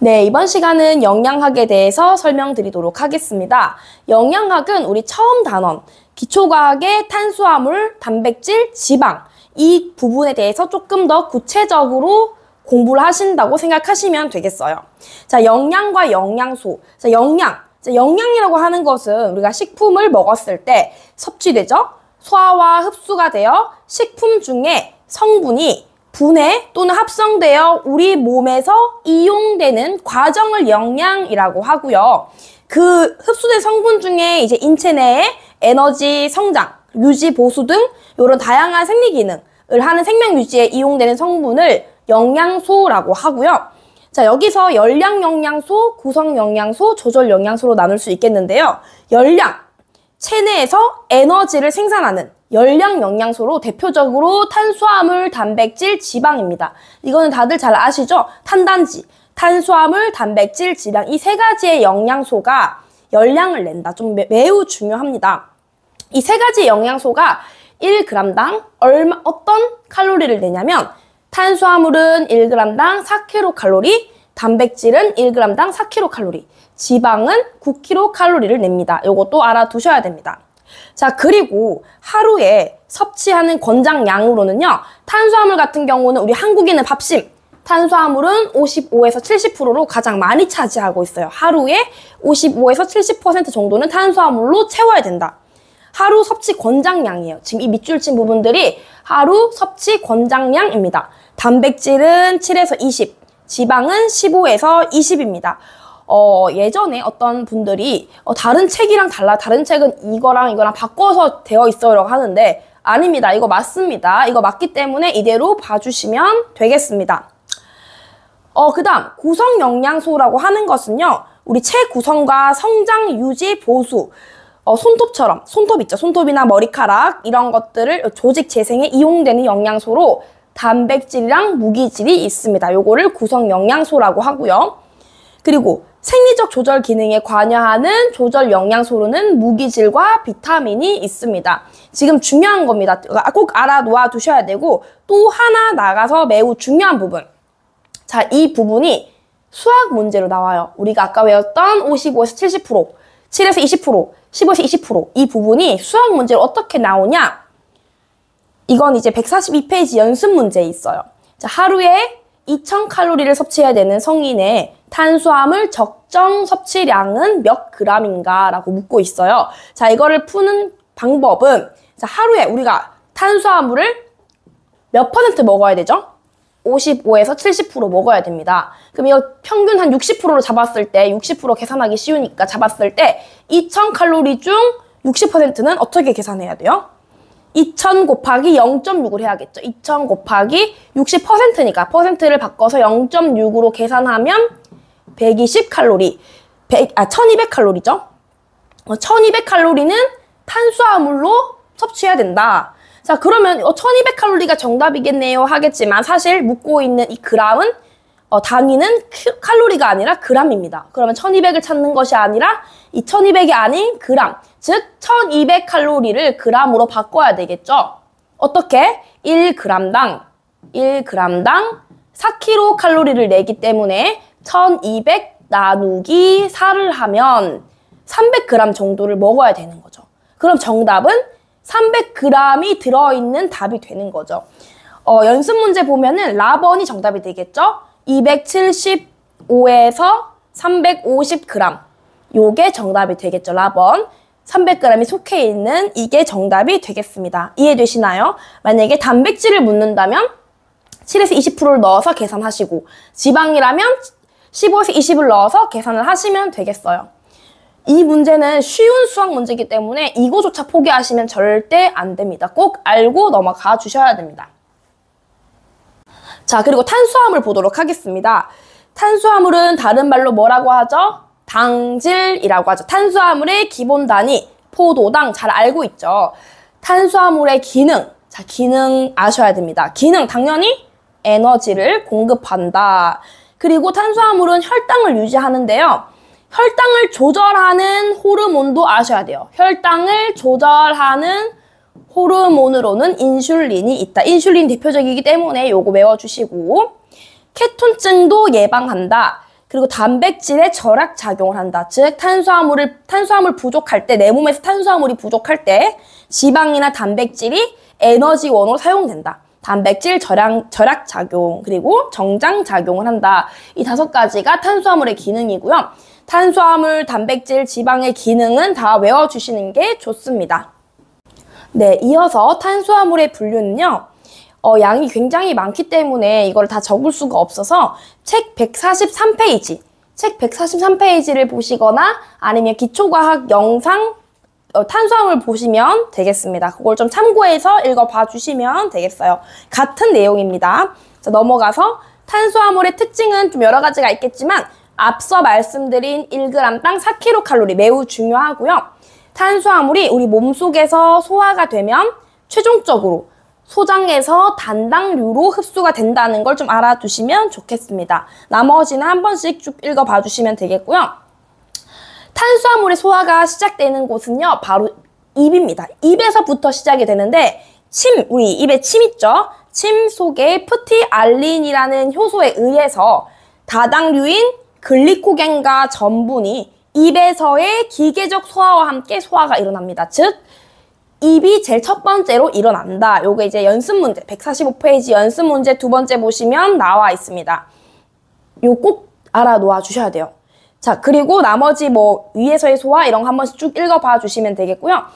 네, 이번 시간은 영양학에 대해서 설명드리도록 하겠습니다. 영양학은 우리 처음 단원, 기초과학의 탄수화물, 단백질, 지방 이 부분에 대해서 조금 더 구체적으로 공부를 하신다고 생각하시면 되겠어요. 자, 영양과 영양소. 자, 영양이라고 하는 것은 우리가 식품을 먹었을 때 섭취되죠? 소화와 흡수가 되어 식품 중에 성분이 분해 또는 합성되어 우리 몸에서 이용되는 과정을 영양이라고 하고요. 그 흡수된 성분 중에 이제 인체 내에 에너지, 성장, 유지, 보수 등 이런 다양한 생리 기능을 하는 생명 유지에 이용되는 성분을 영양소라고 하고요. 자, 여기서 열량 영양소, 구성 영양소, 조절 영양소로 나눌 수 있겠는데요. 열량, 체내에서 에너지를 생산하는 열량 영양소로 대표적으로 탄수화물, 단백질, 지방입니다. 이거는 다들 잘 아시죠? 탄단지, 탄수화물, 단백질, 지방 이 세 가지의 영양소가 열량을 낸다. 좀 매우 중요합니다. 이 세 가지 영양소가 1g당 어떤 칼로리를 내냐면 탄수화물은 1g당 4kcal, 단백질은 1g당 4kcal, 지방은 9kcal를 냅니다. 요것도 알아두셔야 됩니다. 자, 그리고 하루에 섭취하는 권장량으로는요. 탄수화물 같은 경우는 우리 한국인은 밥심. 탄수화물은 55에서 70%로 가장 많이 차지하고 있어요. 하루에 55에서 70% 정도는 탄수화물로 채워야 된다. 하루 섭취 권장량이에요. 지금 이 밑줄 친 부분들이 하루 섭취 권장량입니다. 단백질은 7에서 20, 지방은 15에서 20입니다. 예전에 어떤 분들이 다른 책이랑 달라. 다른 책은 이거랑 바꿔서 되어 있어요라고 하는데 아닙니다. 이거 맞습니다. 이거 맞기 때문에 이대로 봐주시면 되겠습니다. 그 다음 구성 영양소라고 하는 것은요. 우리 체 구성과 성장, 유지, 보수 손톱처럼, 손톱 있죠? 손톱이나 머리카락 이런 것들을 조직 재생에 이용되는 영양소로 단백질이랑 무기질이 있습니다. 요거를 구성 영양소라고 하고요. 그리고 생리적 조절 기능에 관여하는 조절 영양소로는 무기질과 비타민이 있습니다. 지금 중요한 겁니다. 꼭 알아놓아 두셔야 되고 또 하나 나가서 매우 중요한 부분. 자, 이 부분이 수학 문제로 나와요. 우리가 아까 외웠던 55에서 70%, 7에서 20%, 15에서 20% 이 부분이 수학 문제로 어떻게 나오냐? 이건 이제 142페이지 연습 문제에 있어요. 자, 하루에 2000칼로리를 섭취해야 되는 성인의 탄수화물 적정 섭취량은 몇 g인가 라고 묻고 있어요. 자, 이거를 푸는 방법은 자, 하루에 우리가 탄수화물을 몇 % 먹어야 되죠? 55에서 70% 먹어야 됩니다. 그럼 이거 평균 한 60%로 잡았을 때 60% 계산하기 쉬우니까 잡았을 때 2000칼로리 중 60%는 어떻게 계산해야 돼요? 2000 곱하기 0.6을 해야겠죠. 2000 곱하기 60%니까 퍼센트를 바꿔서 0.6으로 계산하면 120칼로리, 1200칼로리죠. 1200칼로리는 탄수화물로 섭취해야 된다. 자, 그러면 1200칼로리가 정답이겠네요 하겠지만 사실 묻고 있는 이 g은 단위는 칼로리가 아니라 g입니다. 그러면 1200을 찾는 것이 아니라 이 1200이 아닌 g, 즉 1200칼로리를 g으로 바꿔야 되겠죠. 어떻게? 1g당 4kcal를 내기 때문에 1200 나누기 4를 하면 300g 정도를 먹어야 되는 거죠. 그럼 정답은 300g이 들어있는 답이 되는 거죠. 연습 문제 보면은 라번이 정답이 되겠죠? 275에서 350g. 요게 정답이 되겠죠, 라번. 300g이 속해 있는 이게 정답이 되겠습니다. 이해되시나요? 만약에 단백질을 묻는다면 7에서 20%를 넣어서 계산하시고 지방이라면 15에서 20을 넣어서 계산을 하시면 되겠어요. 이 문제는 쉬운 수학 문제이기 때문에 이거조차 포기하시면 절대 안 됩니다. 꼭 알고 넘어가 주셔야 됩니다. 자, 그리고 탄수화물 보도록 하겠습니다. 탄수화물은 다른 말로 뭐라고 하죠? 당질이라고 하죠. 탄수화물의 기본 단위, 포도당 잘 알고 있죠. 탄수화물의 기능, 자, 기능 아셔야 됩니다. 기능 당연히 에너지를 공급한다. 그리고 탄수화물은 혈당을 유지하는데요. 혈당을 조절하는 호르몬도 아셔야 돼요. 혈당을 조절하는 호르몬으로는 인슐린이 있다. 인슐린 대표적이기 때문에 요거 외워주시고 케톤증도 예방한다. 그리고 단백질에 절약작용을 한다. 즉 탄수화물 부족할 때, 내 몸에서 탄수화물이 부족할 때 지방이나 단백질이 에너지원으로 사용된다. 단백질 절약작용, 그리고 정장작용을 한다. 이 5가지가 탄수화물의 기능이고요. 탄수화물, 단백질, 지방의 기능은 다 외워주시는 게 좋습니다. 네, 이어서 탄수화물의 분류는요. 양이 굉장히 많기 때문에 이걸 다 적을 수가 없어서 책 143페이지를 보시거나 아니면 기초과학 영상 탄수화물 보시면 되겠습니다. 그걸 좀 참고해서 읽어봐 주시면 되겠어요. 같은 내용입니다. 자, 넘어가서 탄수화물의 특징은 좀 여러 가지가 있겠지만 앞서 말씀드린 1g당 4kcal 매우 중요하고요. 탄수화물이 우리 몸속에서 소화가 되면 최종적으로 소장에서 단당류로 흡수가 된다는 걸 좀 알아두시면 좋겠습니다. 나머지는 한 번씩 쭉 읽어봐 주시면 되겠고요. 탄수화물의 소화가 시작되는 곳은요, 바로 입입니다. 입에서부터 시작이 되는데 우리 입에 침 있죠? 침 속에 프티알린이라는 효소에 의해서 다당류인 글리코겐과 전분이 입에서의 기계적 소화와 함께 소화가 일어납니다. 즉 입이 제일 첫 번째로 일어난다. 요거 이제 연습 문제 145페이지 연습 문제 2번째 보시면 나와 있습니다. 요 꼭 알아놓아 주셔야 돼요. 자, 그리고 나머지 뭐 위에서의 소화 이런 거 한 번씩 쭉 읽어봐 주시면 되겠고요.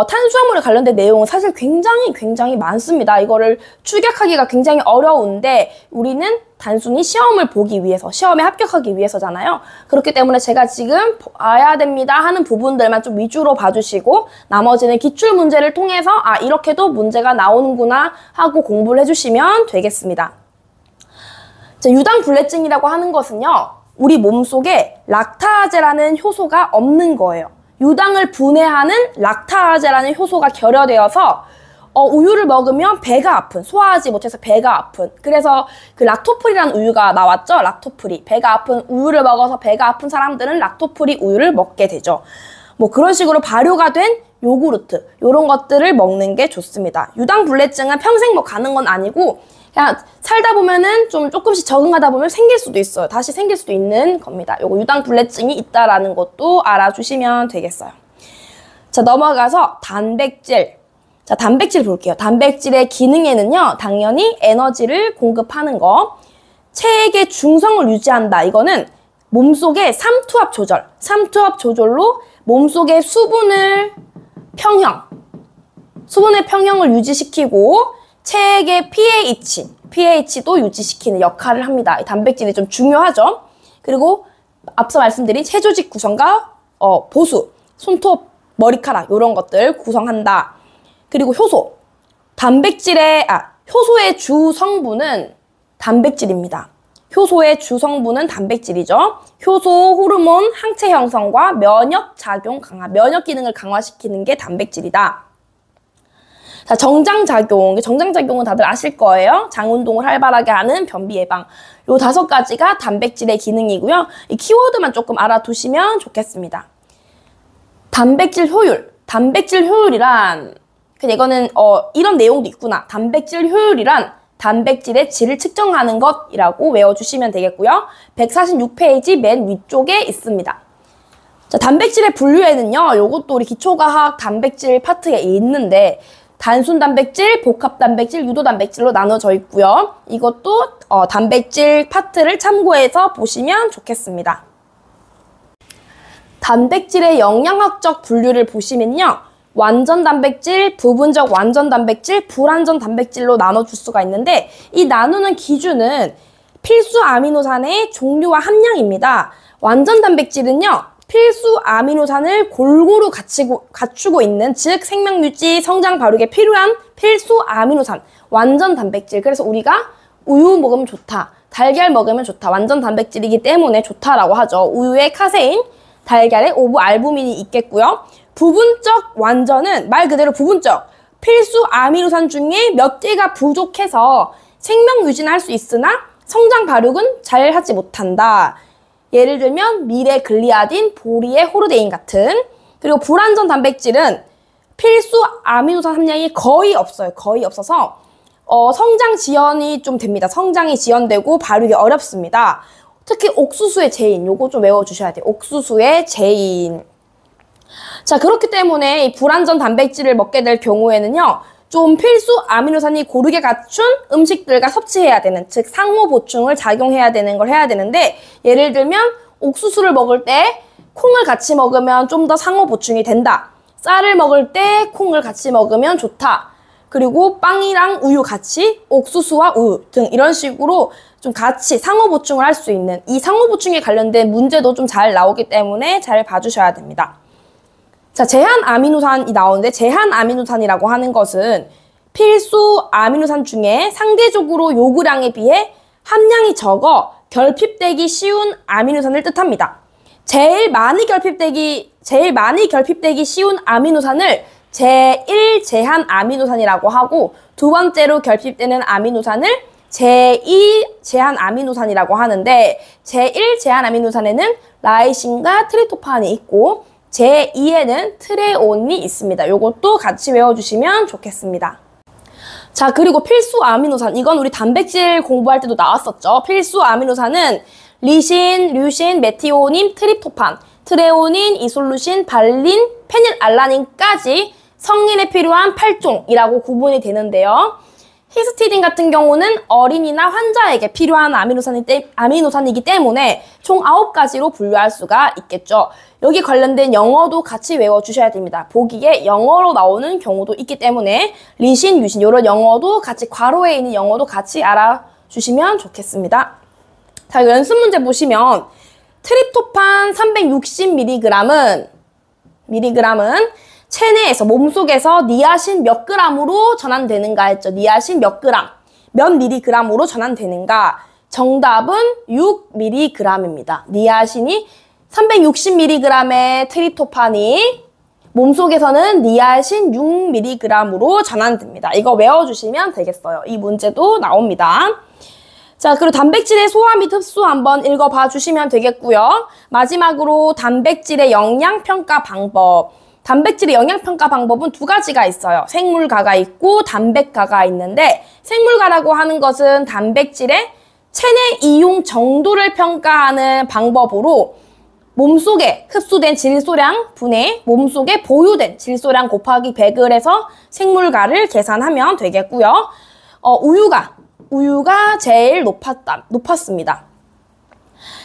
탄수화물에 관련된 내용은 사실 굉장히 많습니다. 이거를 축약하기가 굉장히 어려운데 우리는 단순히 시험을 보기 위해서, 시험에 합격하기 위해서잖아요. 그렇기 때문에 제가 지금 봐야 됩니다 하는 부분들만 좀 위주로 봐주시고 나머지는 기출문제를 통해서 이렇게도 문제가 나오는구나 하고 공부를 해주시면 되겠습니다. 자, 유당불내증이라고 하는 것은요. 우리 몸속에 락타아제라는 효소가 없는 거예요. 유당을 분해하는 락타아제라는 효소가 결여되어서 우유를 먹으면 배가 아픈, 소화하지 못해서 배가 아픈, 그래서 그 락토프리라는 우유가 나왔죠. 락토프리. 배가 아픈 우유를 먹어서 배가 아픈 사람들은 락토프리 우유를 먹게 되죠. 뭐 그런 식으로 발효가 된 요구르트 이런 것들을 먹는 게 좋습니다. 유당불내증은 평생 뭐 가는 건 아니고 그냥 살다 보면은 좀 조금씩 적응하다 보면 생길 수도 있어요. 다시 생길 수도 있는 겁니다. 요거 유당불내증이 있다라는 것도 알아주시면 되겠어요. 자, 넘어가서 단백질. 자, 단백질 볼게요. 단백질의 기능에는요, 당연히 에너지를 공급하는 거, 체액의 중성을 유지한다. 이거는 몸속의 삼투압 조절로 몸속의 수분의 평형을 유지시키고 체액의 pH도 유지시키는 역할을 합니다. 이 단백질이 좀 중요하죠. 그리고 앞서 말씀드린 체조직 구성과 보수, 손톱, 머리카락 이런 것들 구성한다. 그리고 효소, 효소의 주 성분은 단백질입니다. 효소의 주 성분은 단백질이죠. 효소, 호르몬, 항체 형성과 면역 기능을 강화시키는 게 단백질이다. 자, 정장작용은 다들 아실 거예요. 장운동을 활발하게 하는 변비 예방. 요 5가지가 단백질의 기능이고요. 이 키워드만 조금 알아두시면 좋겠습니다. 단백질 효율이란 이거는 이런 내용도 있구나. 단백질 효율이란 단백질의 질을 측정하는 것이라고 외워주시면 되겠고요. 146페이지 맨 위쪽에 있습니다. 자, 단백질의 분류에는요. 요것도 우리 기초과학 단백질 파트에 있는데 단순 단백질, 복합 단백질, 유도 단백질로 나눠져 있고요. 이것도 단백질 파트를 참고해서 보시면 좋겠습니다. 단백질의 영양학적 분류를 보시면요. 완전 단백질, 부분적 완전 단백질, 불완전 단백질로 나눠줄 수가 있는데 이 나누는 기준은 필수 아미노산의 종류와 함량입니다. 완전 단백질은요. 필수 아미노산을 골고루 갖추고 있는, 즉 생명유지, 성장 발육에 필요한 필수 아미노산, 완전 단백질. 그래서 우리가 우유 먹으면 좋다, 달걀 먹으면 좋다, 완전 단백질이기 때문에 좋다라고 하죠. 우유에 카세인, 달걀에 오브 알부민이 있겠고요. 부분적 완전은 말 그대로 부분적, 필수 아미노산 중에 몇 개가 부족해서 생명 유지는 할 수 있으나 성장 발육은 잘 하지 못한다. 예를 들면 미레글리아딘, 보리의 호르데인 같은. 그리고 불완전 단백질은 필수 아미노산 함량이 거의 없어요. 거의 없어서 성장 지연이 좀 됩니다. 성장이 지연되고 발육이 어렵습니다. 특히 옥수수의 제인, 요거 좀 외워주셔야 돼요. 옥수수의 제인. 자, 그렇기 때문에 이 불완전 단백질을 먹게 될 경우에는요, 좀 필수 아미노산이 고르게 갖춘 음식들과 섭취해야 되는, 즉 상호 보충을 작용해야 되는 걸 해야 되는데, 예를 들면 옥수수를 먹을 때 콩을 같이 먹으면 좀 더 상호 보충이 된다. 쌀을 먹을 때 콩을 같이 먹으면 좋다. 그리고 빵이랑 우유 같이 옥수수와 우유 등 이런 식으로 좀 같이 상호 보충을 할 수 있는, 이 상호 보충에 관련된 문제도 좀 잘 나오기 때문에 잘 봐주셔야 됩니다. 자, 제한 아미노산이 나오는데, 제한 아미노산이라고 하는 것은 필수 아미노산 중에 상대적으로 요구량에 비해 함량이 적어 결핍되기 쉬운 아미노산을 뜻합니다. 제일 많이 결핍되기 쉬운 아미노산을 제1 제한 아미노산이라고 하고, 두 번째로 결핍되는 아미노산을 제2 제한 아미노산이라고 하는데, 제1 제한 아미노산에는 라이신과 트리토판이 있고, 제2에는 트레온이 있습니다. 요것도 같이 외워주시면 좋겠습니다. 자, 그리고 필수 아미노산. 이건 우리 단백질 공부할 때도 나왔었죠. 필수 아미노산은 리신, 류신, 메티오닌, 트립토판, 트레오닌, 이솔루신, 발린, 페닐알라닌까지 성인에 필요한 8종이라고 구분이 되는데요. 히스티딘 같은 경우는 어린이나 환자에게 필요한 아미노산이기 때문에 총 9가지로 분류할 수가 있겠죠. 여기 관련된 영어도 같이 외워주셔야 됩니다. 보기에 영어로 나오는 경우도 있기 때문에 리신, 유신 이런 영어도 같이, 괄호에 있는 영어도 같이 알아주시면 좋겠습니다. 자, 연습 문제 보시면 트립토판 360mg은 체내에서, 몸속에서 니아신 몇 g으로 전환되는가 했죠. 니아신 몇 g, 몇 mg으로 전환되는가. 정답은 6mg입니다. 니아신이 360mg의 트립토판이 몸속에서는 니아신 6mg으로 전환됩니다. 이거 외워주시면 되겠어요. 이 문제도 나옵니다. 자, 그리고 단백질의 소화 및 흡수 한번 읽어봐 주시면 되겠고요. 마지막으로 단백질의 영양평가 방법. 단백질의 영양평가 방법은 2가지가 있어요. 생물가가 있고 단백가가 있는데, 생물가라고 하는 것은 단백질의 체내 이용 정도를 평가하는 방법으로 몸속에 흡수된 질소량 분의 몸속에 보유된 질소량 곱하기 100을 해서 생물가를 계산하면 되겠고요. 우유가 제일 높았습니다.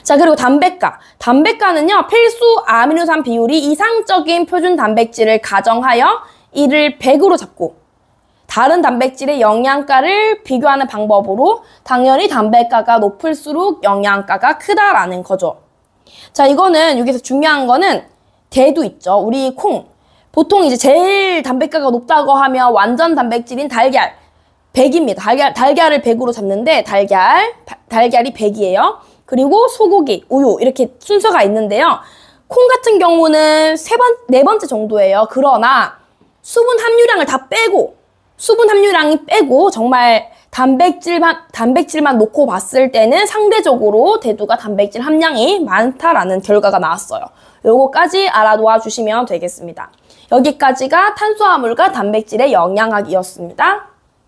자, 그리고 단백가. 단백가는요, 필수 아미노산 비율이 이상적인 표준 단백질을 가정하여 이를 100으로 잡고 다른 단백질의 영양가를 비교하는 방법으로, 당연히 단백가가 높을수록 영양가가 크다라는 거죠. 자, 이거는 여기서 중요한 거는 대도 있죠. 우리 콩. 보통 이제 제일 단백가가 높다고 하면 완전 단백질인 달걀 100입니다. 달걀을 100으로 잡는데 달걀이 100이에요. 그리고 소고기, 우유 이렇게 순서가 있는데요. 콩 같은 경우는 4번째 정도예요. 그러나 수분 함유량이 빼고 정말 단백질만 놓고 봤을 때는 상대적으로 대두가 단백질 함량이 많다라는 결과가 나왔어요. 요거까지 알아놓아 주시면 되겠습니다. 여기까지가 탄수화물과 단백질의 영양학이었습니다.